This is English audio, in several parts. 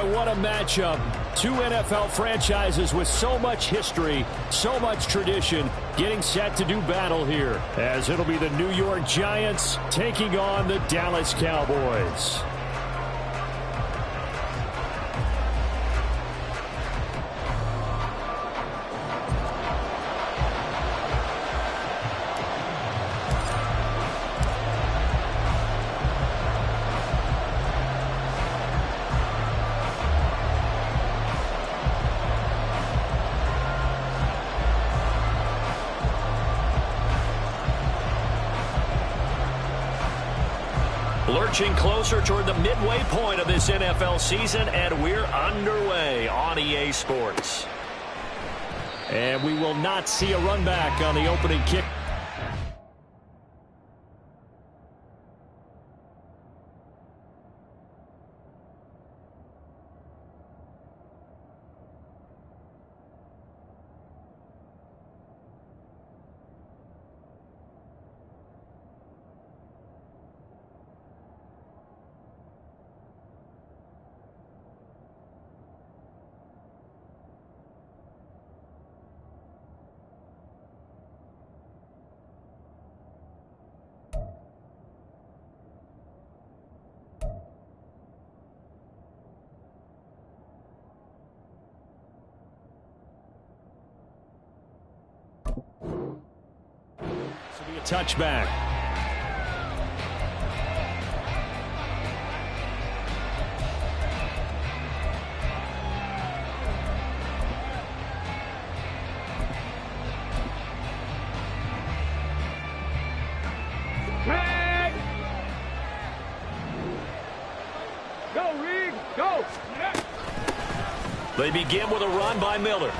what a matchup. Two NFL franchises with so much history, so much tradition, getting set to do battle here, as it'll be the New York Giants taking on the Dallas Cowboys. Lurching closer toward the midway point of this NFL season, and we're underway on EA Sports. And we will not see a run back on the opening kick. Touchback. Go, Reed, go! They begin with a run by Miller.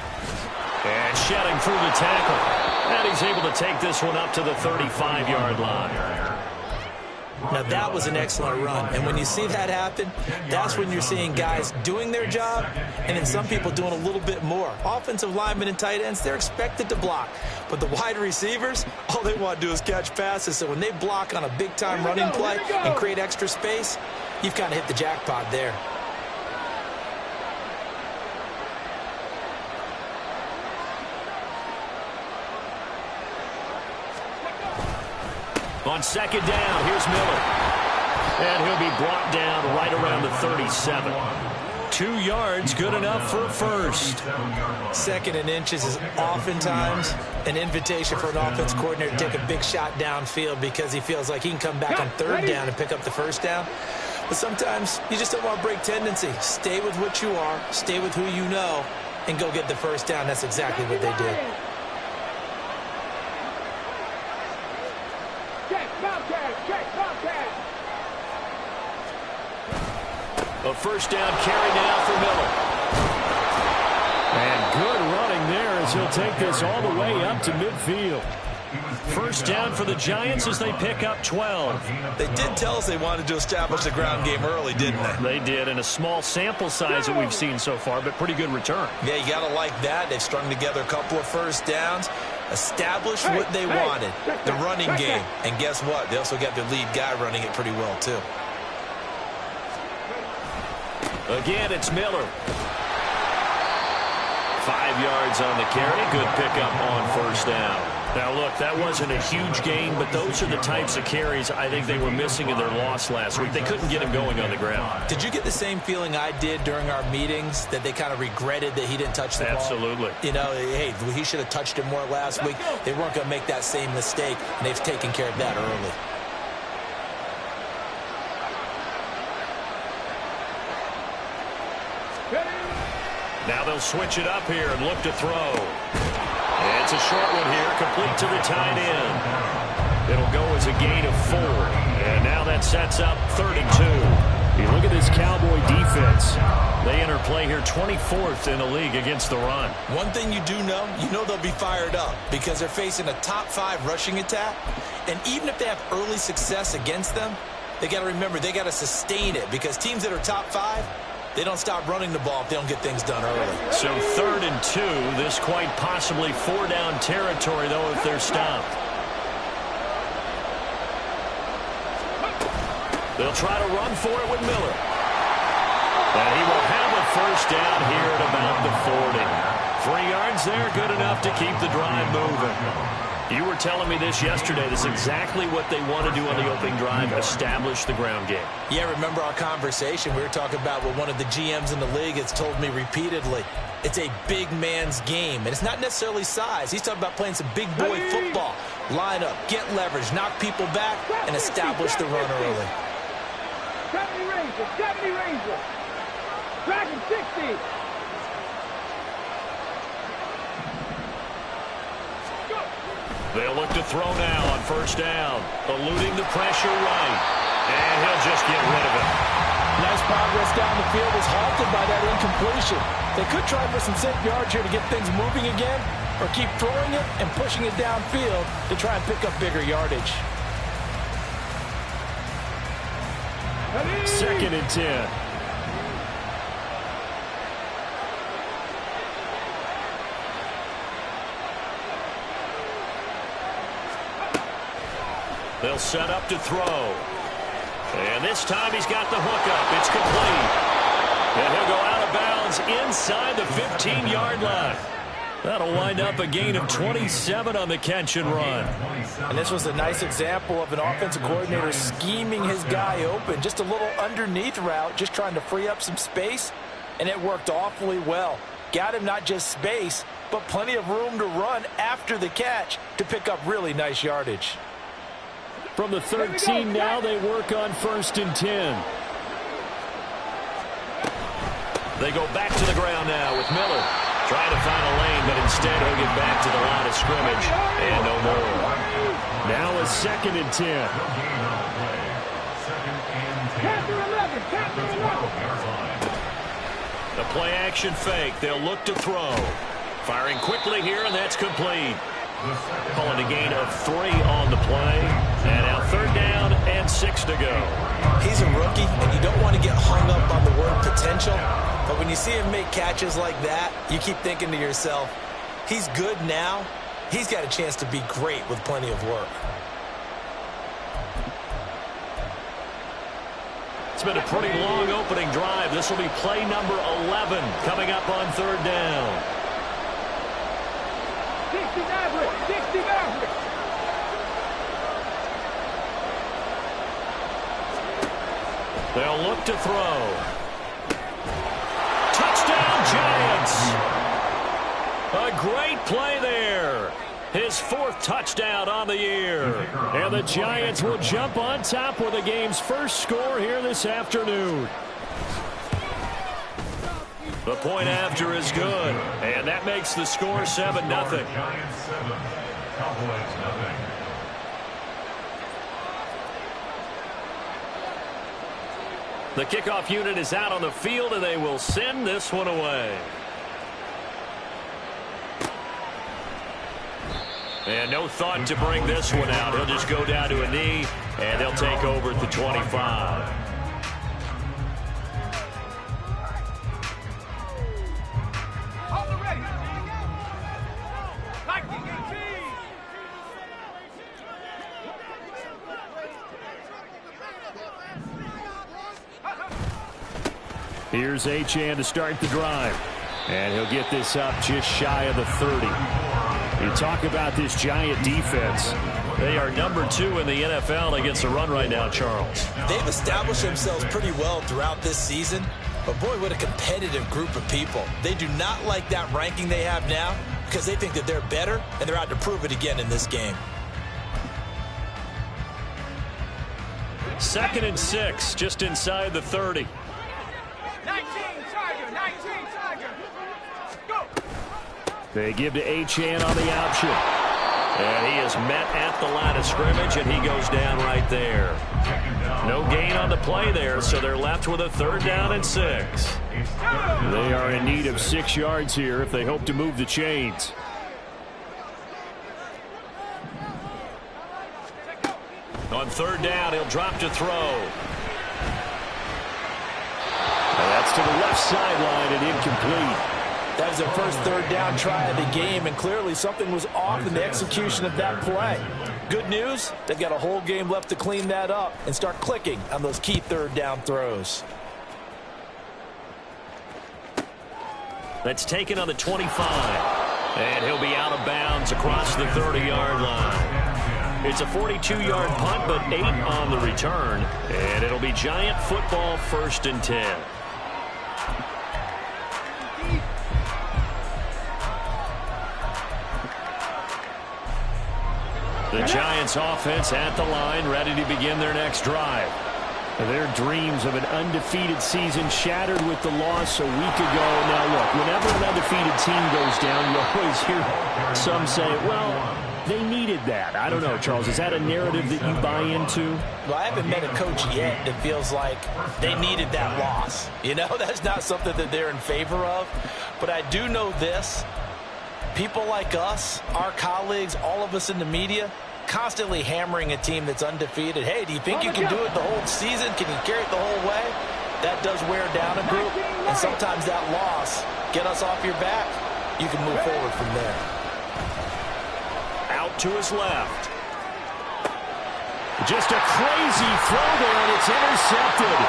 And shedding through the tackle. And he's able to take this one up to the 35-yard line. Now, that was an excellent run. And when you see that happen, that's when you're seeing guys doing their job and then some people doing a little bit more. Offensive linemen and tight ends, they're expected to block. But the wide receivers, all they want to do is catch passes. So when they block on a big-time running play and create extra space, you've kind of hit the jackpot there. On second down, here's Miller. And he'll be brought down right around the 37. 2 yards, good enough for a first. Second and inches is oftentimes an invitation for an offense coordinator to take a big shot downfield because he feels like he can come back on third down and pick up the first down. But sometimes you just don't want to break tendency. Stay with what you are, stay with who you know, and go get the first down. That's exactly what they did. A first down carry now for Miller. And good running there as he'll take this all the way up to midfield. First down for the Giants as they pick up 12. They did tell us they wanted to establish the ground game early, didn't they? They did, in a small sample size that we've seen so far, but pretty good return. Yeah, you got to like that. They've strung together a couple of first downs, established what they wanted, the running game. And guess what? They also got their lead guy running it pretty well, too. Again, it's Miller. 5 yards on the carry. Good pickup on first down. Now, look, that wasn't a huge gain, but those are the types of carries I think they were missing in their loss last week. They couldn't get him going on the ground. Did you get the same feeling I did during our meetings, that they kind of regretted that he didn't touch the ball? Absolutely. You know, hey, he should have touched it more last week. They weren't going to make that same mistake, and they've taken care of that early. Now they'll switch it up here and look to throw. And it's a short one here, complete to the tight end. It'll go as a gain of 4. And now that sets up 32. You look at this Cowboy defense. They enter play here 24th in the league against the run. One thing you do know, they'll be fired up because they're facing a top 5 rushing attack. And even if they have early success against them, they got to remember they got to sustain it because teams that are top 5, they don't stop running the ball if they don't get things done early. So 3rd and 2, this quite possibly 4-down territory, though, if they're stopped. They'll try to run for it with Miller. And he will have the 40. 3 yards there, good enough to keep the drive moving. You were telling me this yesterday. This is exactly what they want to do on the opening drive, establish the ground game. Yeah, remember our conversation? We were talking about what one of the GMs in the league has told me repeatedly. It's a big man's game, and it's not necessarily size. He's talking about playing some big boy football. Line up, get leverage, knock people back, and establish the run early. 70 Ranger, 70 Ranger. Dragon 60. They'll look to throw now on first down. Eluding the pressure right. And he'll just get rid of it. Nice progress down the field was halted by that incompletion. They could try for some safe yards here to get things moving again, or keep throwing it and pushing it downfield to try and pick up bigger yardage. 2nd and 10. They'll set up to throw. And this time he's got the hook up. It's complete. And he'll go out of bounds inside the 15-yard line. That'll wind up a gain of 27 on the catch and run. And this was a nice example of an offensive coordinator scheming his guy open. Just a little underneath route, just trying to free up some space. And it worked awfully well. Got him not just space, but plenty of room to run after the catch to pick up really nice yardage. From the 13 now, they work on 1st and 10. They go back to the ground now with Miller. Trying to find a lane, but instead he'll get back to the line of scrimmage. And no more. Now a 2nd and 10. The play action fake. They'll look to throw. Firing quickly here, and that's complete. Calling a gain of 3 on the play. And now 3rd down and 6 to go. He's a rookie, and you don't want to get hung up on the word potential. But when you see him make catches like that, you keep thinking to yourself, he's good now. He's got a chance to be great with plenty of work. It's been a pretty long opening drive. This will be play number 11 coming up on 3rd down. 60 Maverick, 60 Maverick. They'll look to throw. Touchdown, Giants. A great play there. His 4th touchdown on the year. And the Giants will jump on top with the game's first score here this afternoon. The point after is good. And that makes the score 7-0. Giants 7, Cowboys 0. The kickoff unit is out on the field, and they will send this one away. And no thought to bring this one out. He'll just go down to a knee, and they'll take over at the 25. Here's Achane to start the drive. And he'll get this up just shy of the 30. You talk about this Giant defense. They are number 2 in the NFL against the run right now, Charles. They've established themselves pretty well throughout this season. But, boy, what a competitive group of people. They do not like that ranking they have now because they think that they're better, and they're out to prove it again in this game. 2nd and 6, just inside the 30. 19 Tiger, go! They give to Achane on the option. And he is met at the line of scrimmage, and he goes down right there. No gain on the play there, so they're left with a 3rd down and 6. They are in need of 6 yards here if they hope to move the chains. On 3rd down, he'll drop to throw. And that's to the left sideline and incomplete. That was their first 3rd down try of the game, and clearly something was off in the execution of that play. Good news, they've got a whole game left to clean that up and start clicking on those key 3rd down throws. That's taken on the 25. And he'll be out of bounds across the 30-yard line. It's a 42-yard punt, but 8 on the return. And it'll be Giant football, 1st and 10. The Giants offense at the line, ready to begin their next drive. Their dreams of an undefeated season shattered with the loss a week ago. Now, look, whenever an undefeated team goes down, you always hear some say, well, they needed that. I don't know, Charles. Is that a narrative that you buy into? Well, I haven't met a coach yet that feels like they needed that loss. You know, that's not something that they're in favor of. But I do know this. People like us, our colleagues, all of us in the media, constantly hammering a team that's undefeated. Hey, do you think you can do it the whole season? Can you carry it the whole way? That does wear down a group. And sometimes that loss, get us off your back, you can move forward from there. Out to his left. Just a crazy throw there, and it's intercepted.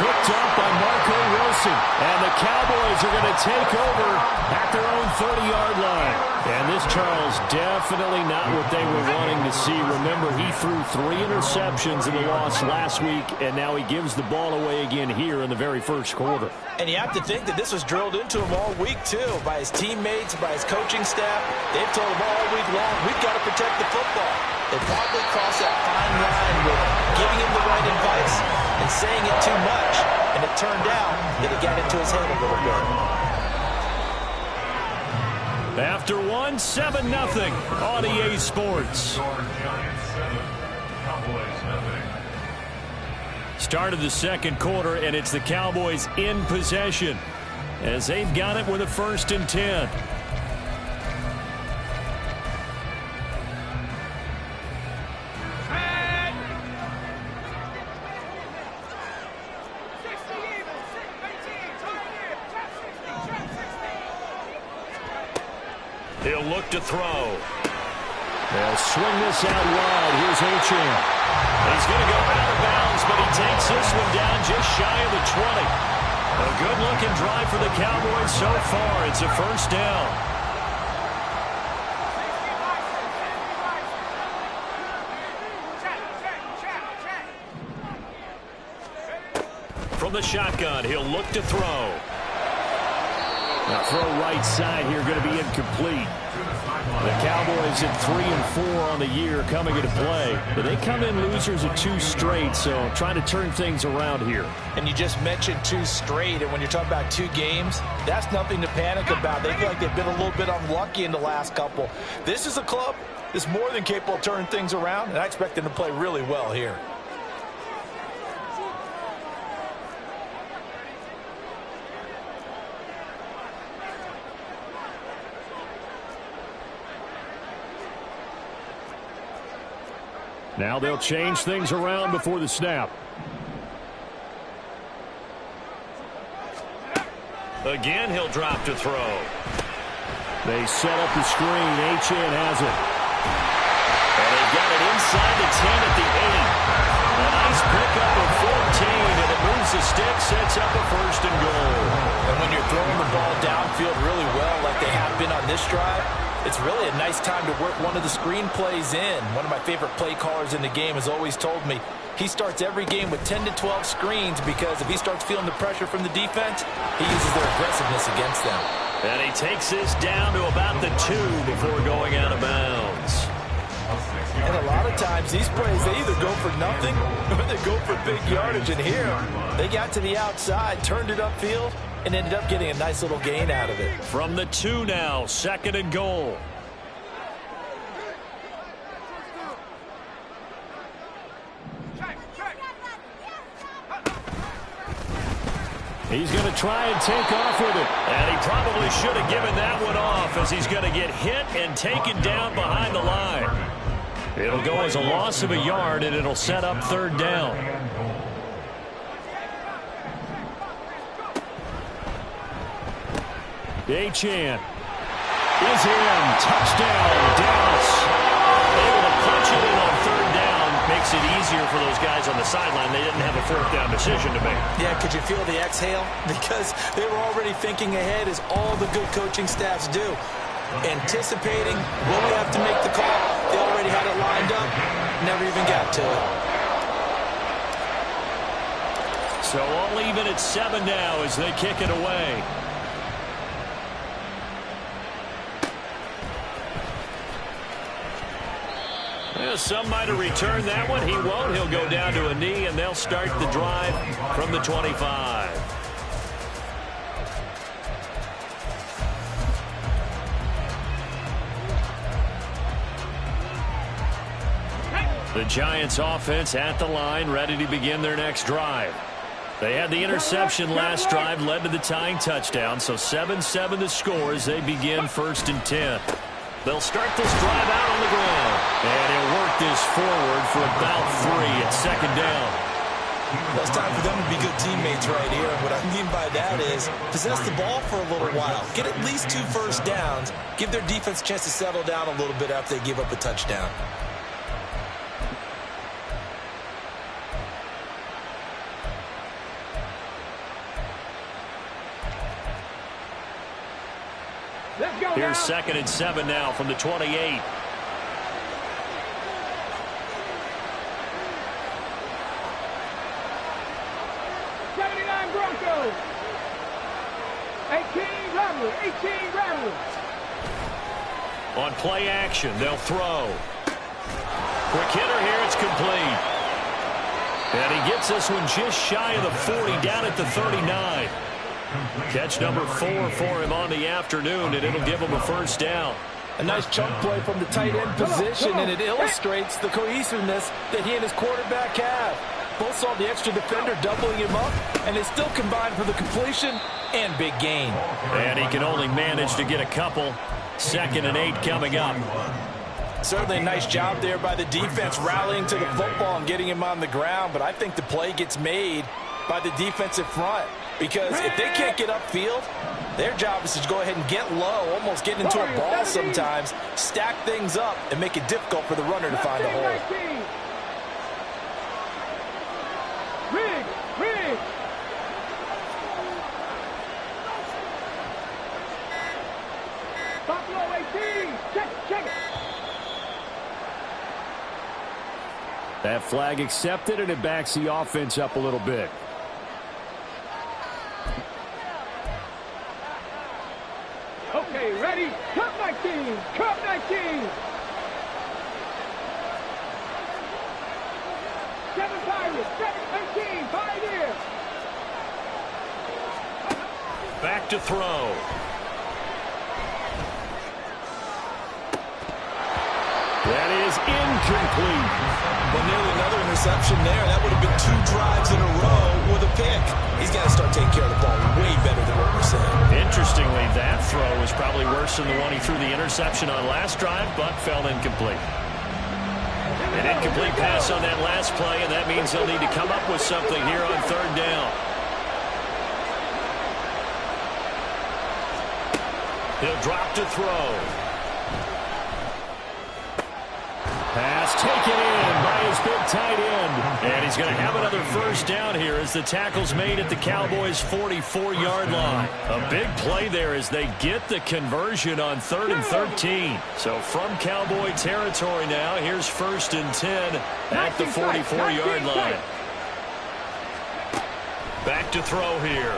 Picked up by Marco Wilson. And the Cowboys are going to take over at their own 30-yard line. And this, Charles, definitely not what they were wanting to see. Remember, he threw 3 interceptions in the loss last week, and now he gives the ball away again here in the very first quarter. And you have to think that this was drilled into him all week, too, by his teammates, by his coaching staff. They've told him all week long, we've got to protect the football. They probably crossed that fine line with giving him the right advice and saying it too much. And it turned out that it got into his head a little bit. After 1, 7-0 on EA Sports. Start of the second quarter, and it's the Cowboys in possession as they've got it with a 1st and 10. He'll look to throw. They'll swing this out wide. Here's Achane. He's going to go out of bounds, but he takes this one down just shy of the 20. A good-looking drive for the Cowboys so far. It's a 1st down. From the shotgun, he'll look to throw. Now throw right side here, going to be incomplete. The Cowboys at 3 and 4 on the year coming into play. But they come in losers of 2 straight, so trying to turn things around here. And you just mentioned 2 straight, and when you're talking about 2 games, that's nothing to panic about. They feel like they've been a little bit unlucky in the last couple. This is a club that's more than capable of turning things around, and I expect them to play really well here. Now they'll change things around before the snap. Again, he'll drop to throw. They set up the screen. Achane has it. And they've got it inside the 10 at the 8. A nice pickup of 14, and it moves the stick, sets up a 1st and goal. And when you're throwing the ball downfield really well like they have been on this drive, it's really a nice time to work one of the screen plays in. One of my favorite play callers in the game has always told me he starts every game with 10 to 12 screens because if he starts feeling the pressure from the defense, he uses their aggressiveness against them. And he takes this down to about the 2 before going out of bounds. And a lot of times these plays, they either go for nothing or they go for big yardage. And here, they got to the outside, turned it upfield, and ended up getting a nice little gain out of it. From the 2 now, 2nd and goal. He's going to try and take off with it. And he probably should have given that one off as he's going to get hit and taken down behind the line. It'll go as a loss of a yard, and it'll set up 3rd down. Achane is in. Touchdown, Dallas. Able to punch it in on 3rd down. Makes makes it easier for those guys on the sideline. They didn't have a fourth down decision to make. Yeah, could you feel the exhale? Because they were already thinking ahead, as all the good coaching staffs do. Anticipating when we have to make the call. They already had it lined up. Never even got to it. So all even at 7 now as they kick it away. Well, some might have returned that one. He won't. He'll go down to a knee, and they'll start the drive from the 25. The Giants offense at the line, ready to begin their next drive. They had the interception last drive, led to the tying touchdown, so 7-7 the score as they begin 1st and 10. They'll start this drive out on the ground, and he'll work this forward for about 3 at 2nd down. Well, it's time for them to be good teammates right here. And what I mean by that is possess the ball for a little while. Get at least 2 first downs. Give their defense a chance to settle down a little bit after they give up a touchdown. Let's go Here's now. 2nd and 7 now from the 28. Broncos. 18 Ramblers. 18 Ramblers. On play action, they'll throw. Quick hitter here, it's complete. And he gets this one just shy of the 40, down at the 39. Catch number 4 for him on the afternoon, and it'll give him a first down. A nice chunk play from the tight end position, and it illustrates the cohesiveness that he and his quarterback have. Both saw the extra defender doubling him up, and they still combined for the completion and big gain. And he can only manage to get a couple. 2nd and 8 coming up. Certainly a nice job there by the defense rallying to the football and getting him on the ground, but I think the play gets made by the defensive front, because if they can't get upfield, their job is to go ahead and get low, almost get into a ball sometimes, stack things up, and make it difficult for the runner to find a hole. Rig. Buffalo 18. Check it. That flag accepted, and it backs the offense up a little bit. Okay, ready? Cup 19. Cup 19. 7 Pirates. 7-13. Pioneers. Back to throw. That is incomplete. Well, nearly another interception there. That would have been 2 drives in a row with a pick. He's got to start taking care of the ball way better than what we're seeing. Interestingly, that throw was probably worse than the one he threw the interception on last drive, but fell incomplete. An incomplete pass on that last play, and that means they'll need to come up with something here on 3rd down. He'll drop to throw. Pass taken in by his big tight end. And he's going to have another first down here as the tackle's made at the Cowboys' 44-yard line. A big play there as they get the conversion on 3rd and 13. So from Cowboy territory now, here's 1st and 10 at the 44-yard line. Back to throw here.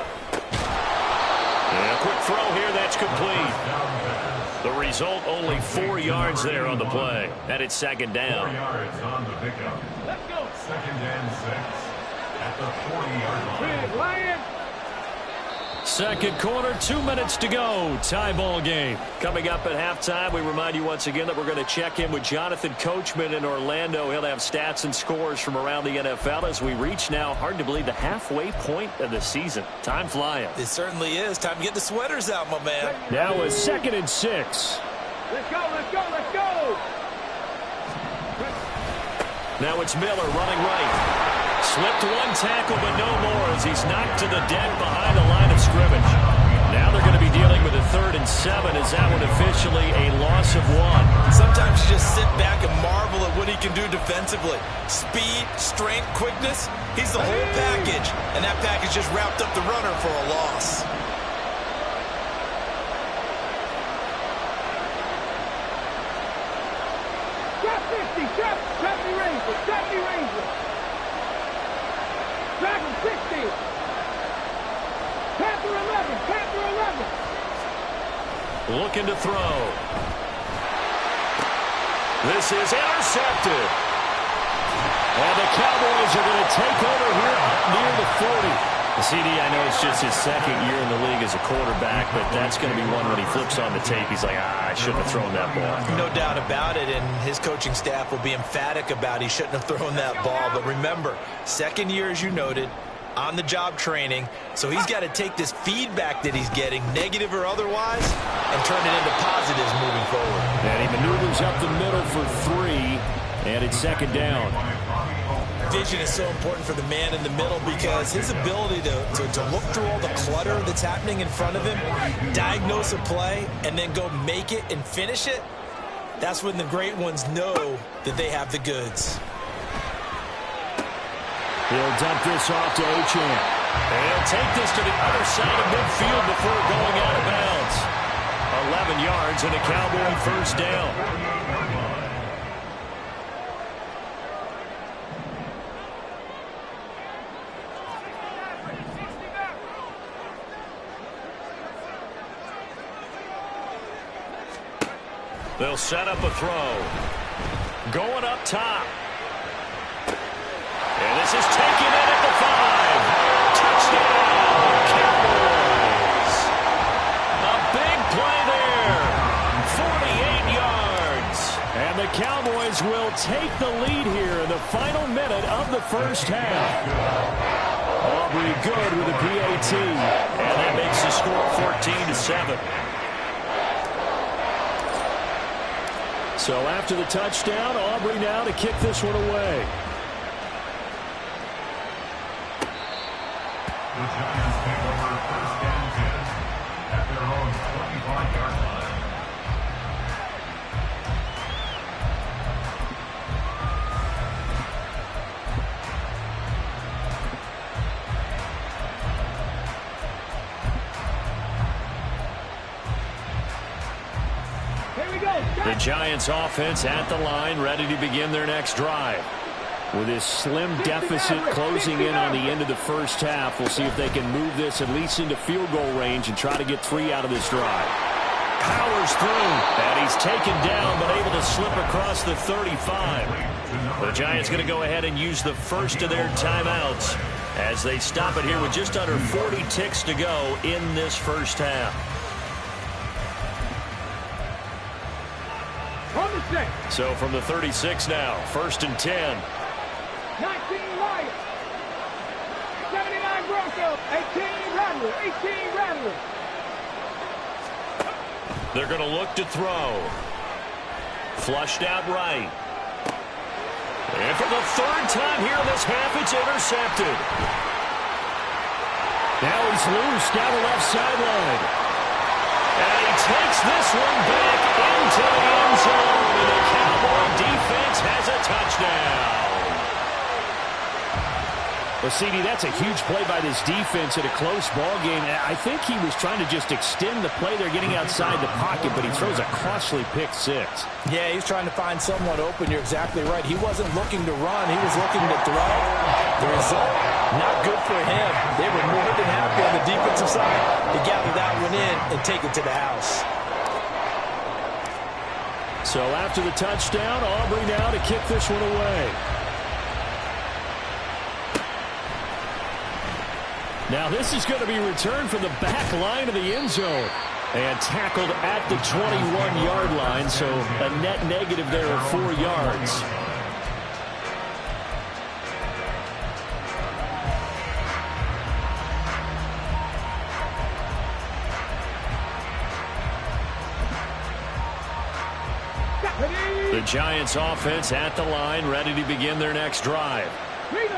And a quick throw here, that's complete. The result, only 4 yards there on the play. And it's 2nd down. 4 yards on the pickup. Let's go. 2nd and 6 at the 40-yard line. Rig, Lion. 2nd quarter, 2 minutes to go. Tie ball game. Coming up at halftime, we remind you once again that we're going to check in with Jonathan Coachman in Orlando. He'll have stats and scores from around the NFL as we reach now, hard to believe, the halfway point of the season. Time flying. It certainly is. Time to get the sweaters out, my man. Now a 2nd and 6. Let's go. Now it's Miller running right. Slipped 1 tackle, but no more as he's knocked to the deck behind the line of scrimmage. Now they're going to be dealing with a 3rd and 7 as that one officially a loss of 1. Sometimes you just sit back and marvel at what he can do defensively. Speed, strength, quickness. He's the whole package. And that package just wrapped up the runner for a loss. Drop 50, drop 70 Rangers, 70 Rangers. Dragon 60. Panther 11, Panther 11. Looking to throw. This is intercepted. And the Cowboys are going to take over here up near the 40. CD, I know it's just his second year in the league as a quarterback, but that's going to be one when he flips on the tape. He's like, I shouldn't have thrown that ball. No doubt about it, and his coaching staff will be emphatic about he shouldn't have thrown that ball. But remember, second year, as you noted, on-the-job training, so he's got to take this feedback that he's getting, negative or otherwise, and turn it into positives moving forward. And he maneuvers up the middle for 3, and it's second down. Vision is so important for the man in the middle because his ability to look through all the clutter that's happening in front of him, diagnose a play, and then go make it and finish it, that's when the great ones know that they have the goods. He'll dump this off to Achane. And he'll take this to the other side of midfield before going out of bounds. 11 yards and a Cowboy first down. They'll set up a throw. Going up top. And this is taken in at the 5. Touchdown, Cowboys. A big play there. 48 yards. And the Cowboys will take the lead here in the final minute of the first half. Aubrey good with a PAT. And that makes the score 14-7. So after the touchdown, Aubrey now to kick this one away. The Giants take over first and 10 at their own 25-yard line. Here we go. The Giants offense at the line, ready to begin their next drive. With this slim deficit closing in on the end of the first half, we'll see if they can move this at least into field goal range and try to get 3 out of this drive. Powers through, and he's taken down but able to slip across the 35. The Giants going to go ahead and use the first of their timeouts as they stop it here with just under 40 ticks to go in this first half. On the set. So from the 36 now, 1st and 10. 19 Lions. 79 Broncos. 18 Rattlers. 18 Rattlers. They're going to look to throw. Flushed out right. And for the 3rd time here in this half, it's intercepted. Now he's loose down the left sideline. And he takes this one back into the end zone. And the Cowboy defense has a touchdown. Well, CD, that's a huge play by this defense in a close ball game. I think he was trying to just extend the play. They're getting outside the pocket, but he throws a costly pick 6. Yeah, he's trying to find someone open. You're exactly right. He wasn't looking to run. He was looking to throw. The result, not good for him. They were more than happy on the defensive side to gather that one in and take it to the house. So after the touchdown, Aubrey now to kick this one away. Now this is going to be returned from the back line of the end zone. And tackled at the 21-yard line, so a net negative there of 4 yards. The Giants offense at the line, ready to begin their next drive.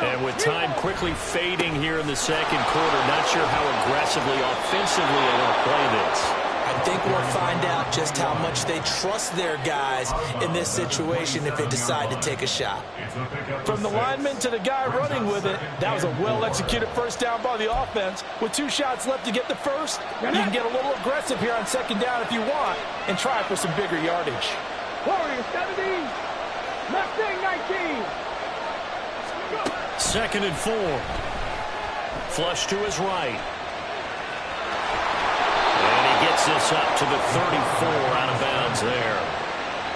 And with time quickly fading here in the second quarter, not sure how aggressively, offensively they want to play this. I think we'll find out just how much they trust their guys in this situation if they decide to take a shot. From the lineman to the guy running with it, that was a well-executed first down by the offense. With 2 shots left to get the first, you can get a little aggressive here on second down if you want and try for some bigger yardage. Warriors 17. Mustang 19. 2nd and 4. Flush to his right. And he gets this up to the 34 out of bounds there.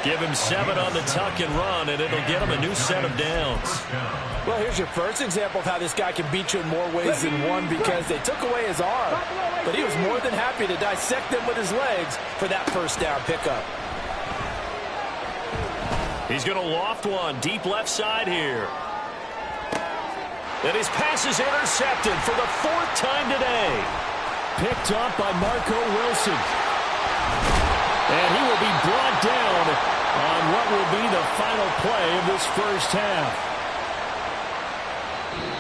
Give him 7 on the tuck and run, and it'll get him a new set of downs. Well, here's your first example of how this guy can beat you in more ways than one because they took away his arm. But he was more than happy to dissect them with his legs for that first down pickup. He's going to loft one deep left side here. And his pass is intercepted for the 4th time today. Picked up by Marco Wilson. And he will be brought down on what will be the final play of this first half.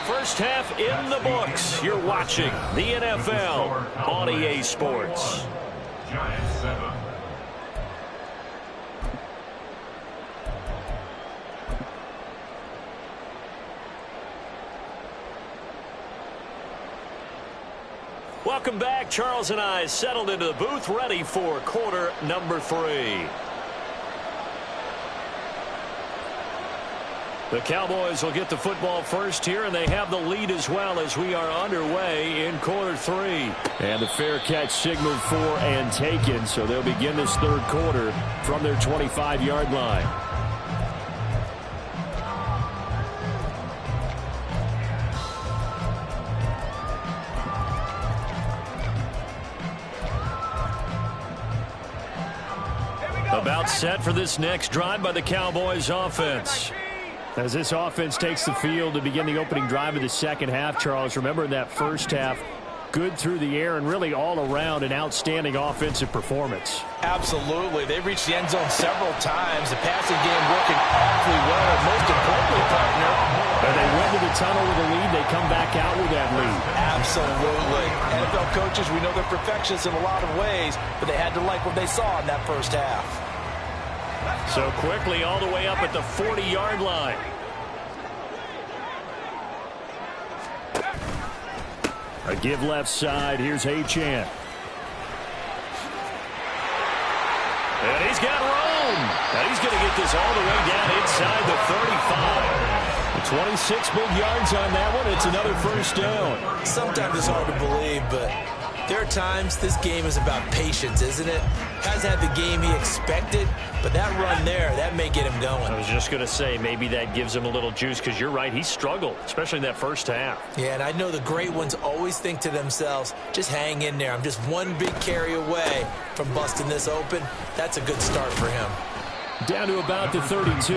First half in the books. You're watching the NFL on EA Sports. Giants 7. Welcome back. Charles and I settled into the booth, ready for quarter number 3. The Cowboys will get the football first here, and they have the lead as well as we are underway in quarter 3. And the fair catch signaled for and taken, so they'll begin this 3rd quarter from their 25-yard line. About set for this next drive by the Cowboys offense. As this offense takes the field to begin the opening drive of the second half, Charles, remember in that first half, good through the air and really all around an outstanding offensive performance. Absolutely. They reached the end zone several times. The passing game working awfully well, and most importantly, partner. And they went to the tunnel with a lead. They come back out with that lead. Absolutely. NFL coaches, we know they're perfectionists in a lot of ways, but they had to like what they saw in that first half. So quickly all the way up at the 40-yard line. A give left side. Here's Achane. And he's got room. And he's going to get this all the way down inside the 35. 26 big yards on that one. It's another first down. Sometimes it's hard to believe, but there are times this game is about patience, isn't it? Hasn't had the game he expected, but that run there, that may get him going. I was just going to say, maybe that gives him a little juice, because you're right, he struggled, especially in that first half. Yeah, and I know the great ones always think to themselves, just hang in there. I'm just one big carry away from busting this open. That's a good start for him. Down to about the 32.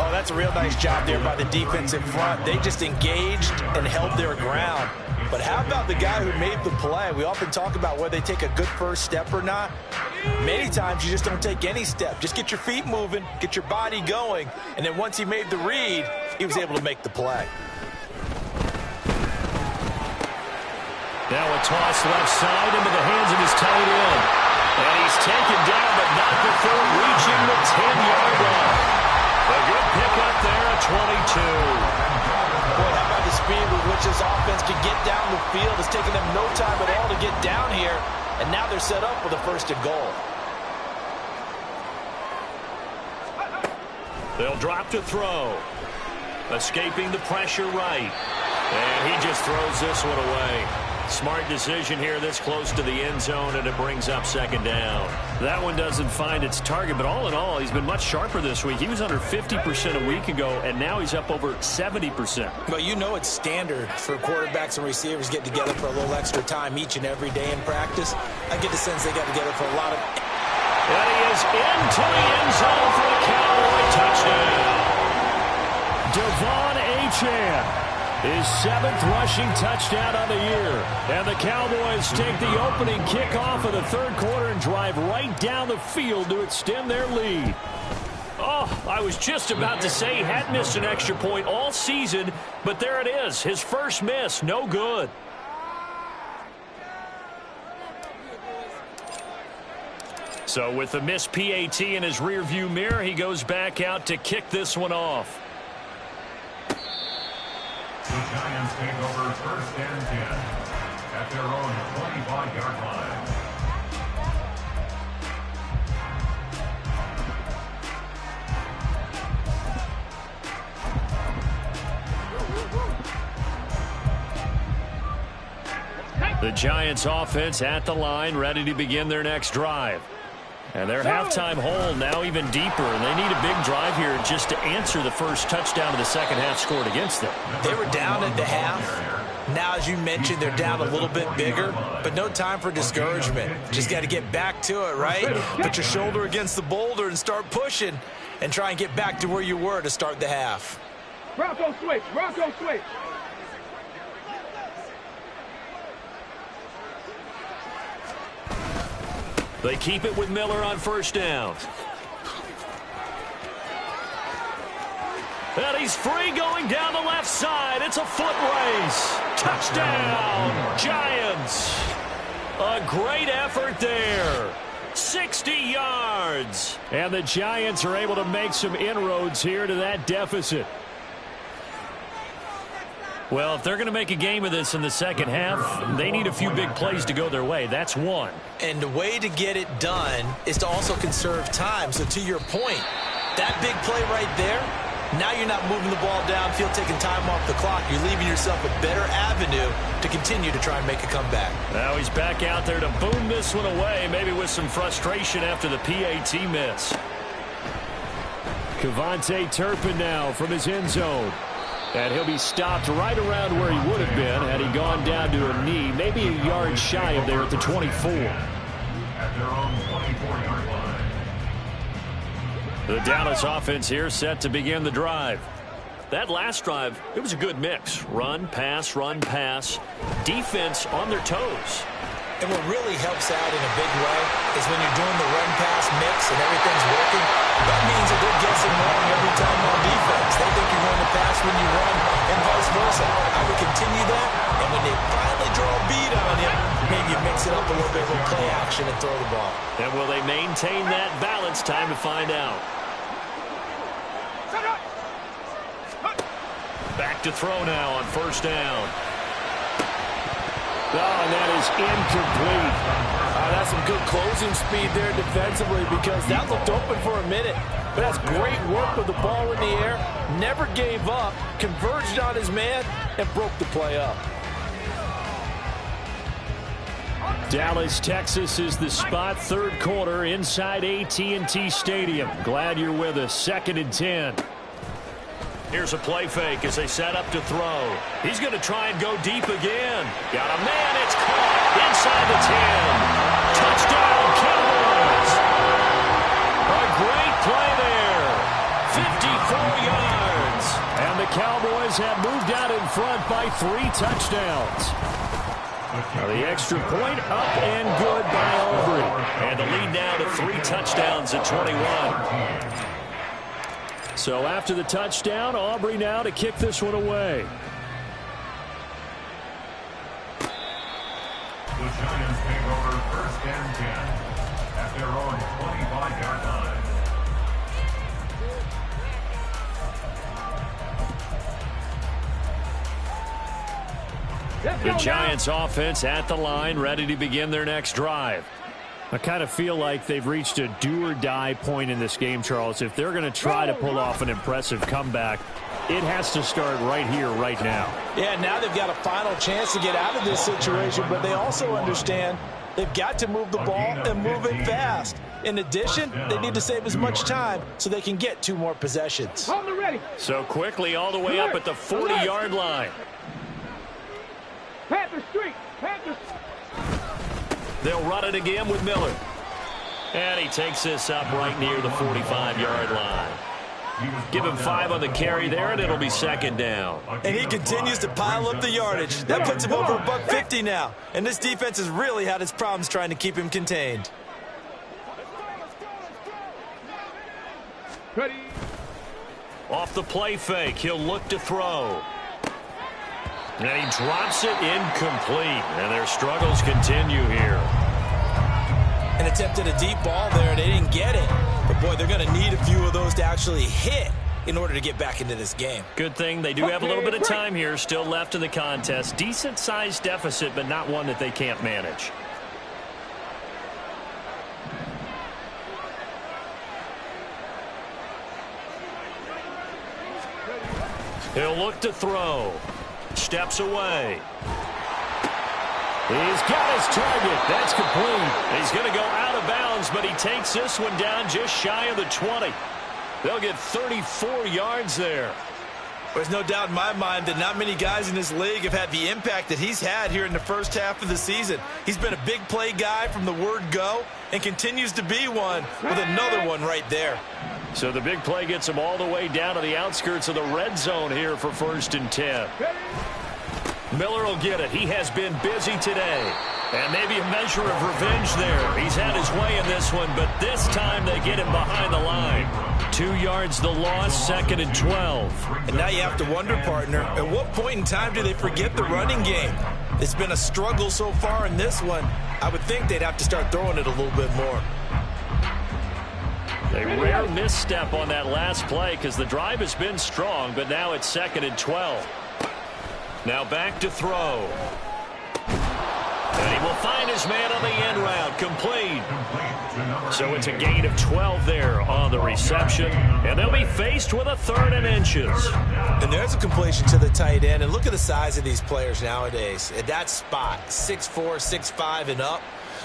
Oh, that's a real nice job there by the defensive front. They just engaged and held their ground. But how about the guy who made the play? We often talk about whether they take a good first step or not. Many times you just don't take any step. Just get your feet moving, get your body going, and then once he made the read, he was able to make the play. Now a toss left side into the hands of his tight end. And he's taken down, but not before reaching the 10-yard line. A good pickup there at 22. Boy, how about the speed with which this offense can get down the field? It's taken them no time at all to get down here, and now they're set up with a first and goal. They'll drop to throw. Escaping the pressure right. And he just throws this one away. Smart decision here this close to the end zone, and it brings up second down. That one doesn't find its target, but all in all, he's been much sharper this week. He was under 50% a week ago, and now he's up over 70%. Well, you know it's standard for quarterbacks and receivers getting together for a little extra time each and every day in practice. I get the sense they got together for a lot of... And he is into the end zone for a Cowboy touchdown. Devon Achane. His 7th rushing touchdown on the year. And the Cowboys take the opening kickoff of the 3rd quarter and drive right down the field to extend their lead. Oh, I was just about to say he hadn't missed an extra point all season, but there it is. His first miss, no good. So with the missed PAT in his rearview mirror, he goes back out to kick this one off. The Giants take over 1st and 10 at their own 25-yard line. The Giants offense at the line, ready to begin their next drive. And their halftime hole now even deeper, and they need a big drive here just to answer the first touchdown of the second half scored against them. They were down at the half. Now, as you mentioned, they're down a little bit bigger, but no time for discouragement. Just got to get back to it, right? Put your shoulder against the boulder and start pushing and try and get back to where you were to start the half. Bronco switch. Bronco switch. They keep it with Miller on first down. And he's free going down the left side. It's a foot race. Touchdown, Giants. A great effort there. 60 yards. And the Giants are able to make some inroads here to that deficit. Well, if they're going to make a game of this in the second half, they need a few big plays to go their way. That's one. And the way to get it done is to also conserve time. So to your point, that big play right there, now you're not moving the ball downfield, taking time off the clock. You're leaving yourself a better avenue to continue to try and make a comeback. Now he's back out there to boom this one away, maybe with some frustration after the PAT miss. KaVontae Turpin now from his end zone. And he'll be stopped right around where he would have been had he gone down to a knee, maybe a yard shy of there at the 24. At their own 24-yard line. The Dallas offense here set to begin the drive. That last drive, it was a good mix. Run, pass, defense on their toes. And what really helps out in a big way is when you're doing the run-pass mix and everything's working, that means that they're guessing wrong every time on defense. They think you're going to pass when you run and vice versa. I would continue that, and when they finally draw a beat on you, maybe you mix it up a little bit with play action and throw the ball. And will they maintain that balance? Time to find out. Back to throw now on first down. Oh, and that is incomplete. That's some good closing speed there defensively because that looked open for a minute. But that's great work with the ball in the air. Never gave up, converged on his man, and broke the play up. Dallas, Texas is the spot. Third quarter inside AT&T Stadium. Glad you're with us. 2nd and 10. Here's a play fake as they set up to throw. He's going to try and go deep again. Got a man. It's caught inside the 10. Touchdown, Cowboys. A great play there. 54 yards. And the Cowboys have moved out in front by 3 touchdowns. Now the extra point up and good by Aubrey. And the lead now to 3 touchdowns at 21. So after the touchdown, Aubrey now to kick this one away. The Giants take over 1st and 10 at their own 25-yard line. The Giants offense at the line, ready to begin their next drive. I kind of feel like they've reached a do-or-die point in this game, Charles. If they're going to try to pull off an impressive comeback, it has to start right here, right now. Yeah, now they've got a final chance to get out of this situation, but they also understand they've got to move the ball and move it fast. In addition, they need to save as much time so they can get 2 more possessions. Hold it ready. So quickly all the way up at the 40-yard line. Panther Street. Panther Street. They'll run it again with Miller. And he takes this up right near the 45-yard line. Give him 5 on the carry there, and it'll be 2nd down. And he continues to pile up the yardage. That puts him over $150 now. And this defense has really had its problems trying to keep him contained. Ready. Off the play fake, he'll look to throw. And he drops it incomplete. And their struggles continue here. And a attempted a deep ball there. They didn't get it. But, boy, they're going to need a few of those to actually hit in order to get back into this game. Good thing they do have a little bit of time here still left in the contest. Decent-sized deficit, but not one that they can't manage. He'll look to throw. Steps away. He's got his target. That's complete. He's going to go out of bounds, but he takes this one down just shy of the 20. They'll get 34 yards there. There's no doubt in my mind that not many guys in this league have had the impact that he's had here in the first half of the season. He's been a big play guy from the word go and continues to be one with another one right there. So the big play gets him all the way down to the outskirts of the red zone here for 1st and 10. Miller will get it. He has been busy today. And maybe a measure of revenge there. He's had his way in this one, but this time they get him behind the line. 2 yards the loss, 2nd and 12. And now you have to wonder, partner, at what point in time do they forget the running game? It's been a struggle so far in this one. I would think they'd have to start throwing it a little bit more. A rare misstep on that last play because the drive has been strong, but now it's 2nd and 12. Now back to throw. And he will find his man on the end route. Complete. So it's a gain of 12 there on the reception. And they'll be faced with a 3rd and inches. And there's a completion to the tight end. And look at the size of these players nowadays. At that spot, 6'4", 6'5", and up.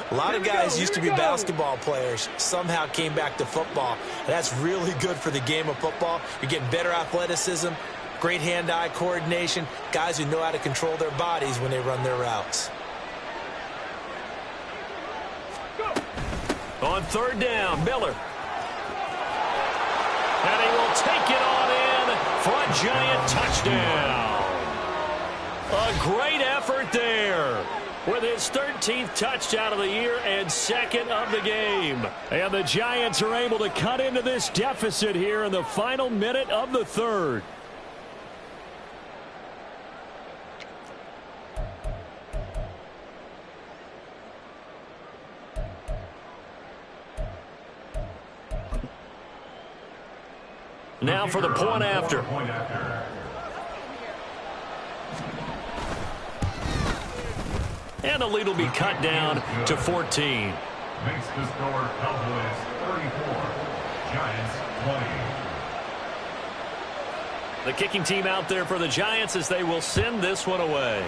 A lot of guys used to be basketball players, somehow came back to football. And that's really good for the game of football. You're getting better athleticism, great hand-eye coordination, guys who know how to control their bodies when they run their routes. On 3rd down, Miller. And he will take it on in for a giant touchdown. A great effort there with his 13th touchdown of the year and 2nd of the game. And the Giants are able to cut into this deficit here in the final minute of the 3rd. Now for the point after. And the lead will be cut down to 14. Makes the score Cowboys 34, Giants 20. The kicking team out there for the Giants as they will send this one away.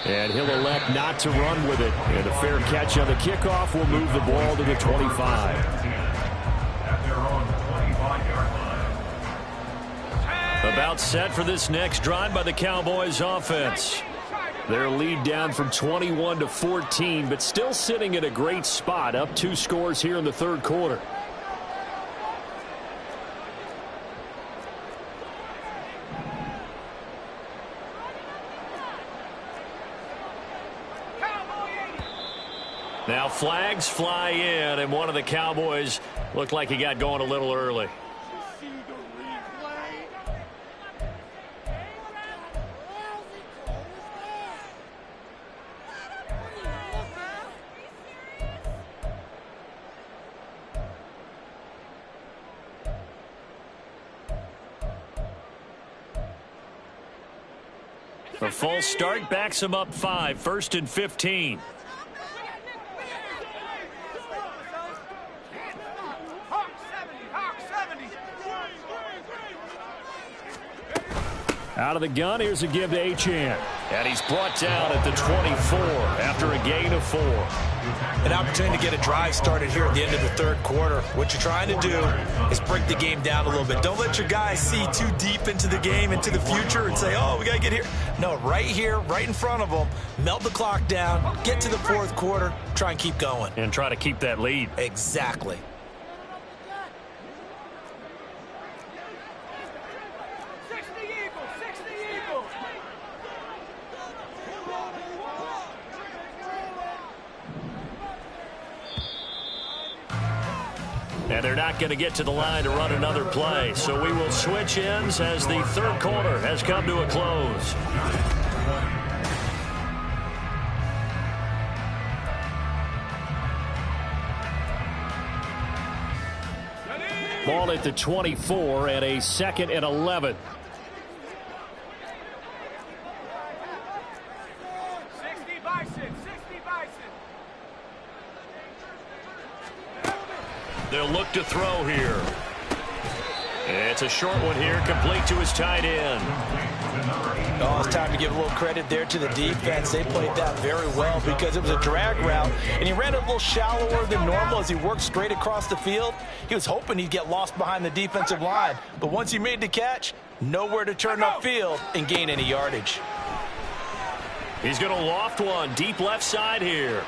And he'll elect not to run with it. And a fair catch on the kickoff will move the ball to the 25. About set for this next drive by the Cowboys offense. Their lead down from 21 to 14, but still sitting at a great spot, up 2 scores here in the 3rd quarter. Now flags fly in, and one of the Cowboys looked like he got going a little early. A false start backs him up 5, 1st and 15. Out of the gun, here's a give to Achane. And he's brought down at the 24 after a gain of 4. An opportunity to get a drive started here at the end of the 3rd quarter. What you're trying to do is break the game down a little bit. Don't let your guys see too deep into the game, into the future, and say, oh, we got to get here. No, right here, right in front of them, melt the clock down, get to the 4th quarter, try and keep going. And try to keep that lead. Exactly. And they're not going to get to the line to run another play. So we will switch ends as the 3rd quarter has come to a close. Ball at the 24 and a 2nd and 11. They'll look to throw here. It's a short one here, complete to his tight end. Oh, it's time to give a little credit there to the defense. They played that very well because it was a drag route, and he ran it a little shallower than normal as he worked straight across the field. He was hoping he'd get lost behind the defensive line, but once he made the catch, nowhere to turn upfield and gain any yardage. He's going to loft one deep left side here.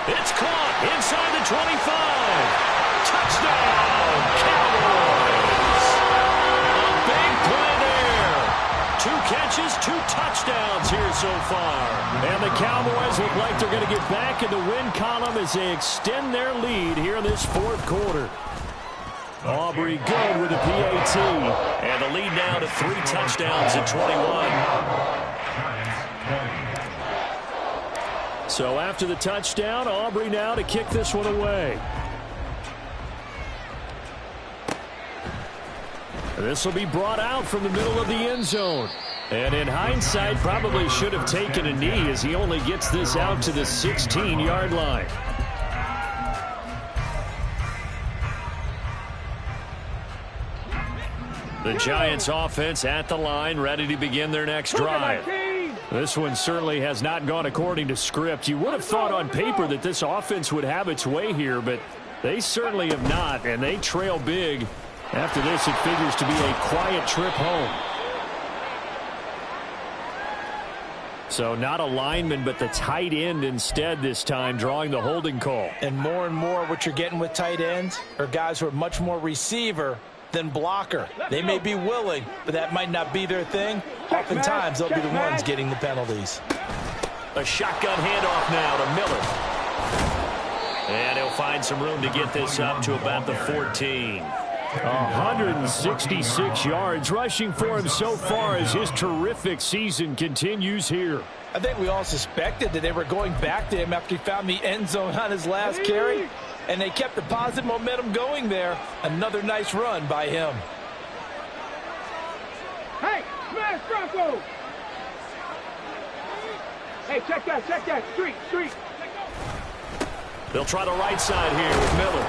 It's caught inside the 25. Touchdown, Cowboys! A big play there. 2 catches, 2 touchdowns here so far. And the Cowboys look like they're going to get back in the win column as they extend their lead here in this 4th quarter. Aubrey good with the PAT. And the lead now to 3 touchdowns at 21. So after the touchdown, Aubrey now to kick this one away. This will be brought out from the middle of the end zone. And in hindsight, probably should have taken a knee as he only gets this out to the 16-yard line. The Giants offense at the line, ready to begin their next drive. This one certainly has not gone according to script. You would have thought on paper that this offense would have its way here, but they certainly have not, and they trail big. After this, it figures to be a quiet trip home. So not a lineman, but the tight end instead this time, drawing the holding call. And more what you're getting with tight ends are guys who are much more receiver than blocker. They may be willing, but that might not be their thing. Oftentimes, they'll be the ones getting the penalties. A shotgun handoff now to Miller. And he'll find some room to get this up to about the 14. 166 yards rushing for him so far as his terrific season continues here. I think we all suspected that they were going back to him after he found the end zone on his last carry, and they kept the positive momentum going there. Another nice run by him. Hey, smash Bronco! Hey, check that. Street. They'll try the right side here with Miller.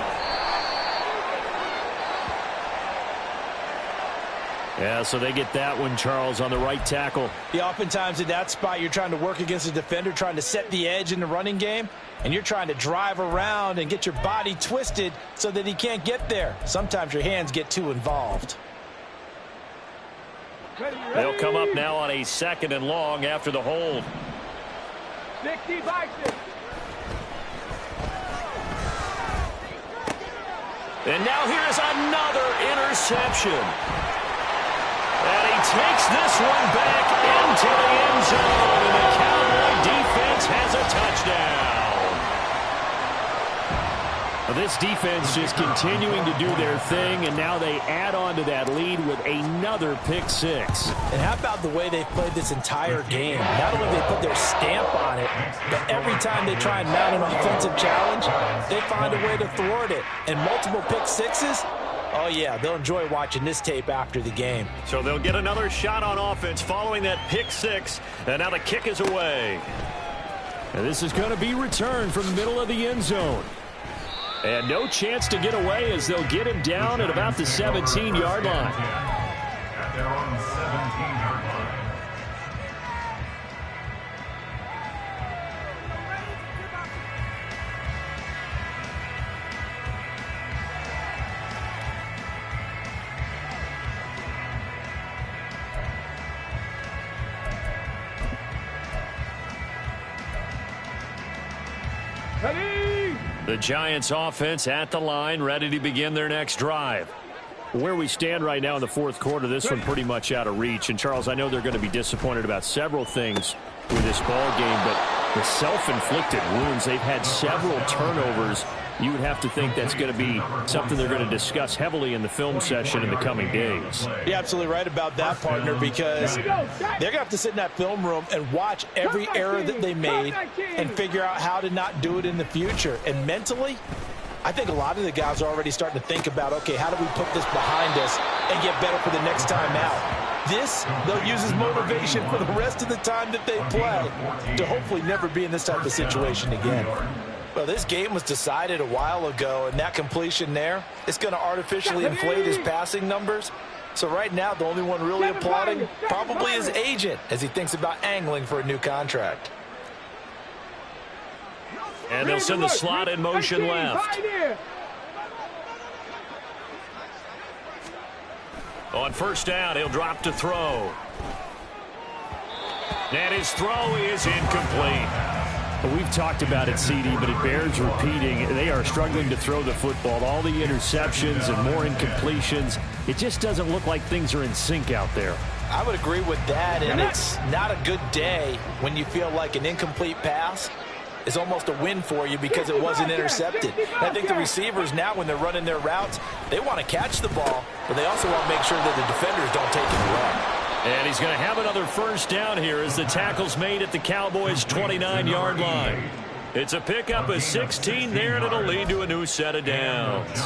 Yeah, so they get that one, Charles, on the right tackle. Yeah, oftentimes in that spot, you're trying to work against a defender, trying to set the edge in the running game, and you're trying to drive around and get your body twisted so that he can't get there. Sometimes your hands get too involved. They'll come up now on a 2nd and long after the hold. 60 by 6. And now here's another interception. And he takes this one back into the end zone, and the Cowboy defense has a touchdown. This defense just continuing to do their thing, and now they add on to that lead with another pick 6. And how about the way they've played this entire game? Not only they put their stamp on it, but every time they try and mount an offensive challenge, they find a way to thwart it. And multiple pick 6s, oh yeah, they'll enjoy watching this tape after the game. So they'll get another shot on offense following that pick 6, and now the kick is away. And this is going to be returned from the middle of the end zone. And no chance to get away as they'll get him down at about the 17-yard line. At their own 17-yard line. The Giants offense at the line, ready to begin their next drive. Where we stand right now in the 4th quarter, this one pretty much out of reach. And, Charles, I know they're going to be disappointed about several things with this ball game, but the self-inflicted wounds, they've had several turnovers. You would have to think that's going to be something they're going to discuss heavily in the film session in the coming days. You're absolutely right about that, partner, because they're going to have to sit in that film room and watch every error that they made and figure out how to not do it in the future. And mentally, I think a lot of the guys are already starting to think about, okay, how do we put this behind us and get better for the next time out? This, they'll use as motivation for the rest of the time that they play to hopefully never be in this type of situation again. Well, this game was decided a while ago, and that completion there, it's going to artificially inflate his passing numbers. So right now, the only one really applauding probably his agent as he thinks about angling for a new contract. And they'll send the slot in motion left. On first down, he'll drop to throw. And his throw is incomplete. Well, we've talked about it, CD, but it bears repeating. They are struggling to throw the football. All the interceptions and more incompletions. It just doesn't look like things are in sync out there. I would agree with that, and it's not a good day when you feel like an incomplete pass is almost a win for you because it wasn't intercepted. And I think the receivers now, when they're running their routes, they want to catch the ball, but they also want to make sure that the defenders don't take it away. And he's going to have another first down here as the tackle's made at the Cowboys' 29-yard line. It's a pickup of 16 there, and it'll lead to a new set of downs.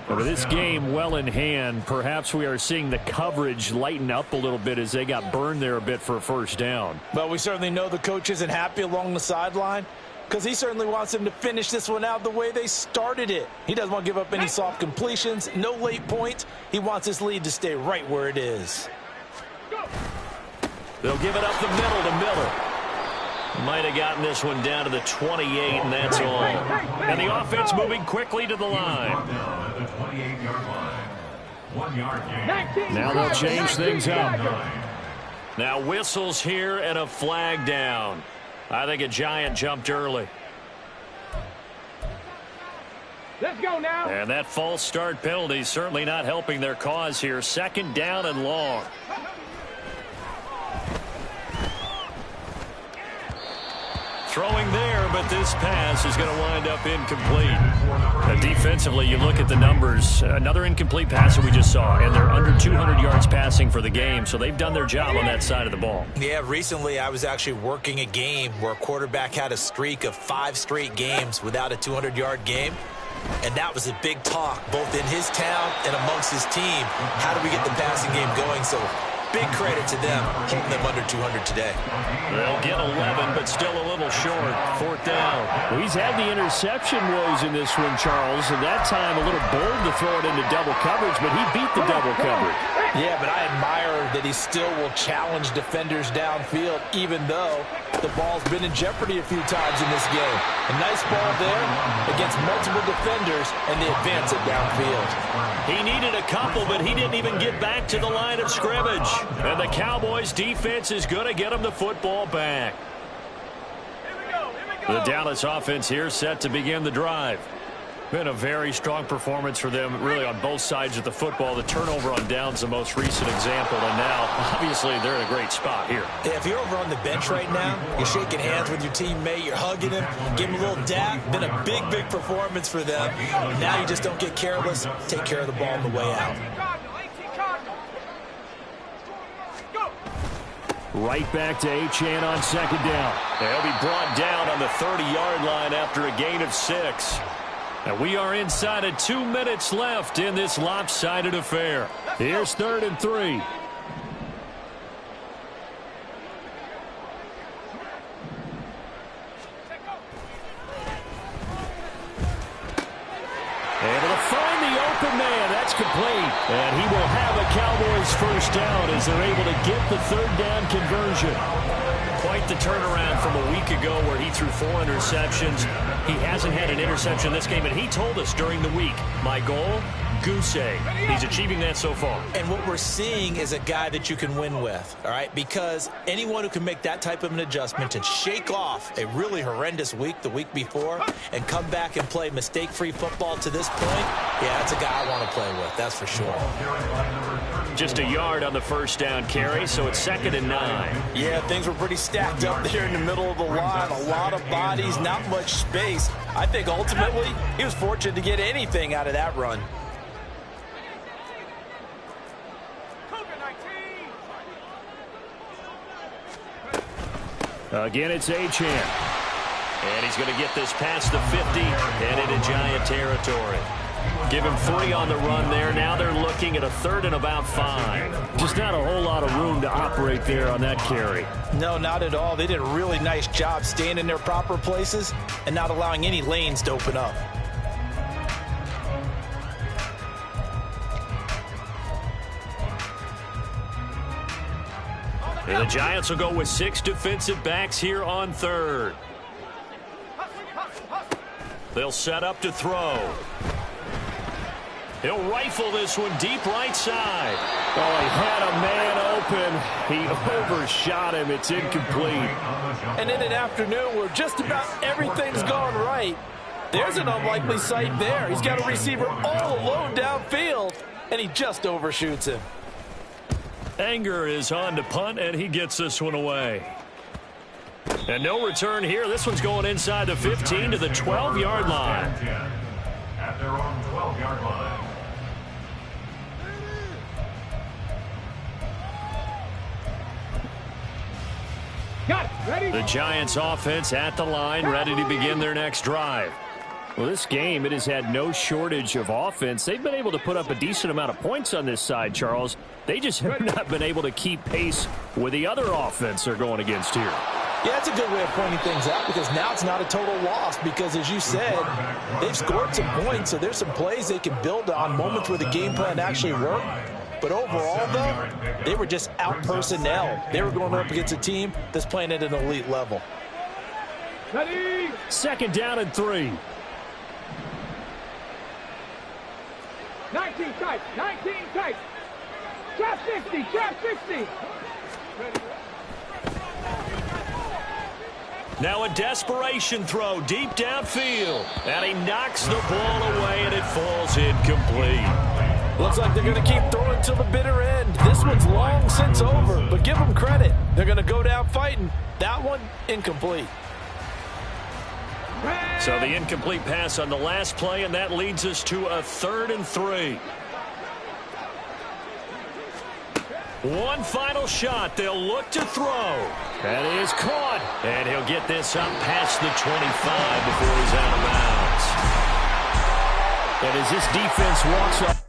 With this game well in hand, perhaps we are seeing the coverage lighten up a little bit as they got burned there a bit for a first down. But we certainly know the coach isn't happy along the sideline because he certainly wants them to finish this one out the way they started it. He doesn't want to give up any soft completions, no late points. He wants his lead to stay right where it is. They'll give it up the middle to Miller. Might have gotten this one down to the 28, and that's all. And the offense moving quickly to the line. Now they'll change things up. Now whistles here and a flag down. I think a Giant jumped early. Let's go now. And that false start penalty certainly not helping their cause here. Second down and long. Throwing there, but this pass is going to wind up incomplete. Defensively, you look at the numbers. Another incomplete pass that we just saw, and they're under 200 yards passing for the game, so they've done their job on that side of the ball. Yeah, recently I was actually working a game where a quarterback had a streak of 5 straight games without a 200-yard game. And that was a big talk, both in his town and amongst his team. How do we get the passing game going? So big credit to them, holding them under 200 today. They'll get 11, but still a little short. Fourth down. Well, he's had the interception woes in this one, Charles, and that time a little bold to throw it into double coverage, but he beat the double coverage. Yeah, but I admire that he still will challenge defenders downfield, even though the ball's been in jeopardy a few times in this game. A nice ball there against multiple defenders, and they advance it downfield. He needed a couple, but he didn't even get back to the line of scrimmage. And the Cowboys' defense is going to get him the football back. The Dallas offense here set to begin the drive. Been a very strong performance for them, really, on both sides of the football. The turnover on downs the most recent example, and now, obviously, they're in a great spot here. Yeah, if you're over on the bench right now, you're shaking hands with your teammate, you're hugging him, give him a little dap. Been a big, big performance for them. Now you just don't get careless. Take care of the ball on the way out. Right back to Achane on second down. They'll be brought down on the 30-yard line after a gain of 6. And we are inside of 2 minutes left in this lopsided affair. Here's 3rd and 3. Able to find the open man. That's complete. And he will have a Cowboys first down as they're able to get the 3rd down conversion. Quite the turnaround from a week ago where he threw 4 interceptions. He hasn't had an interception this game, and he told us during the week, my goal, goose egg. He's achieving that so far. And what we're seeing is a guy that you can win with, all right? Because anyone who can make that type of an adjustment and shake off a really horrendous week the week before and come back and play mistake-free football to this point, yeah, that's a guy I want to play with, that's for sure. Just a yard on the first down carry, so it's 2nd and 9. Yeah, things were pretty stacked up there in the middle of the line. A lot of bodies, not much space. I think ultimately he was fortunate to get anything out of that run. Again, it's Achane. And he's going to get this past the 50 and into Giant territory. Give him 3 on the run there. Now they're looking at a 3rd and about 5. Just not a whole lot of room to operate there on that carry. No, not at all. They did a really nice job staying in their proper places and not allowing any lanes to open up. And the Giants will go with 6 defensive backs here on 3rd. They'll set up to throw. He'll rifle this one deep right side. Oh, he had a man open. He overshot him. It's incomplete. And in an afternoon where just about everything's gone right, there's an unlikely sight there. He's got a receiver all alone downfield, and he just overshoots him. Anger is on to punt, and he gets this one away. And no return here. This one's going inside the 15 to the 12-yard line. At their own 12-yard line. Got it. Ready? The Giants offense at the line, ready to begin their next drive. Well, this game, it has had no shortage of offense. They've been able to put up a decent amount of points on this side, Charles. They just have not been able to keep pace with the other offense they're going against here. Yeah, that's a good way of pointing things out because now it's not a total loss because, as you said, they've scored some points, so there's some plays they can build on, moments where the game plan actually worked. But overall, though, they were just out-personnel. They were going up against a team that's playing at an elite level. Ready? 2nd down and 3. 19 tight. 19 tight. Trap 60. Trap 60. Now a desperation throw deep downfield. And he knocks the ball away, and it falls incomplete. Looks like they're going to keep throwing till the bitter end. This one's long since over, but give them credit. They're going to go down fighting. That one, incomplete. So the incomplete pass on the last play, and that leads us to a 3rd and 3. One final shot. They'll look to throw. That is caught. And he'll get this up past the 25 before he's out of bounds. And as this defense walks up.